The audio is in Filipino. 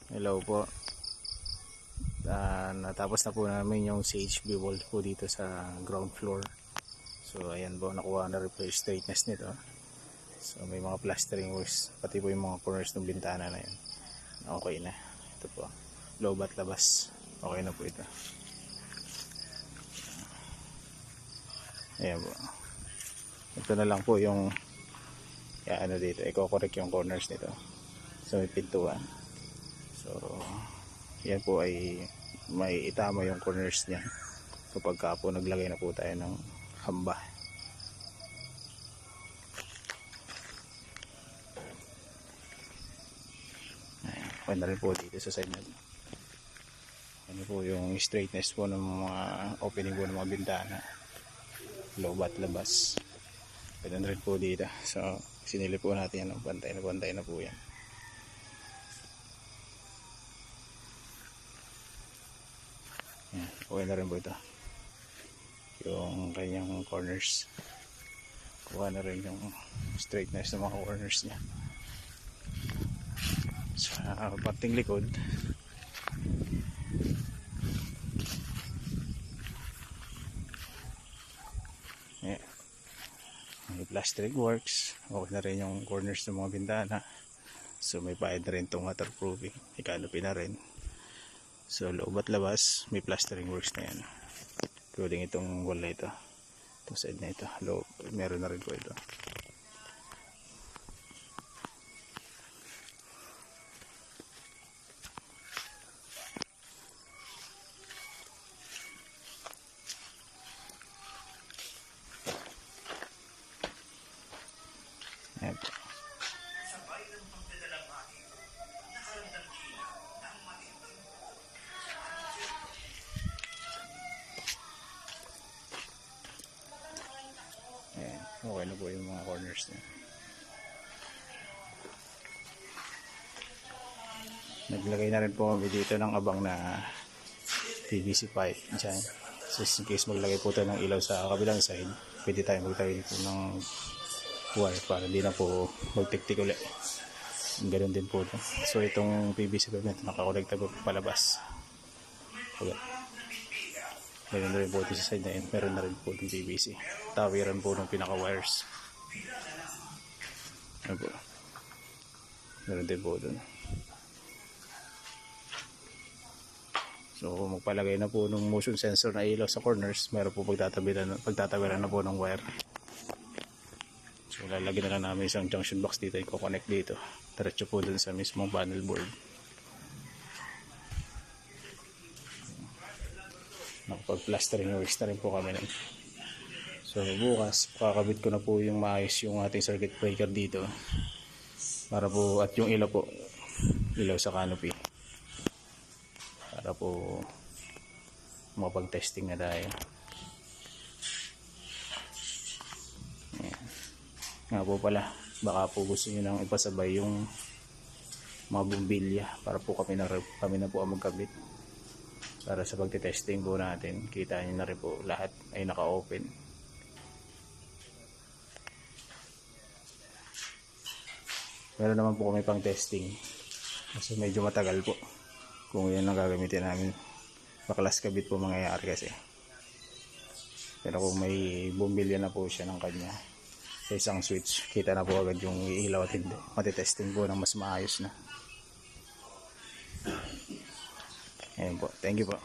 Hello po. Natapos na po namin yung CHB wall po dito sa ground floor. So ayan po, nakuha na rin po yung straightness nito. So may mga plastering works, pati po yung mga corners ng bintana na yun. Okay na. Ito po, loob at labas. Okay na po ito. Ayan po. Ito na lang po yung dito, i-correct yung corners nito. So may pintuan. So yan po ay may itama yung corners niya kapag ka po naglagay na po tayo ng hamba. Okay na rin po dito sa side na ito. Ano po yung straightness po ng mga opening po ng mga bintana, loob at labas. Pwede na rin po dito. So sinili po natin yan, bantay na po yan. Okay na rin po ito yung kanyang corners. Kuha na rin yung straightness ng mga corners niya. Sa parting likod, may plastering works. Okay na rin yung corners ng mga bintana. So may bayad na rin itong waterproofing, ikanopy na rin. So loob at labas may plastering works na yan, including itong wall na ito, itong side na ito, loob, meron na rin po ito. Ayan po. Ayan, okay na po yung mga corners niya. Naglagay na rin po kami dito ng abang na PVC pipe dyan. So in case maglagay po tayo ng ilaw sa kabilang side, pwede tayo magtagay po ng wire para hindi na po magtiktik ulit. Ganun din po ito. So itong PVC pipe na ito nakakonekta po palabas. Okay. Meron na rin po ito sa side na yun. Meron na rin po itong PVC. Tawiran po ng pinaka wires. Ano po. Meron din po doon. So magpalagay na po ng motion sensor na ilaw sa corners, meron po pagtatabiran na po ng wire. So lalagyan na lang namin isang junction box dito, i-connect dito. Diretso po dun sa mismong panel board. Nakapag-plastering works na rin po kami nun. So bukas kakabit ko na po yung maayos yung ating circuit breaker dito. Para po, at yung ilaw po, ilaw sa canopy. Para po makapag-testing na tayo. Ayan. Nga po pala, baka po gusto nyo nang ipasabay yung mga bumbilya para po kami na po ang magkabit. Para sa pagte-testing po natin, kita nyo na rin po lahat ay naka-open. Meron naman po kami pang testing kasi medyo matagal po kung yan ang gagamitin namin. Baklas kabit po mangyayari kasi. Pero kung may bumbilya na po siya ng kanya sa isang switch, kita na po agad yung ilaw at hindi. Matitesting po ng mas maayos na. Ayan po, thank you po.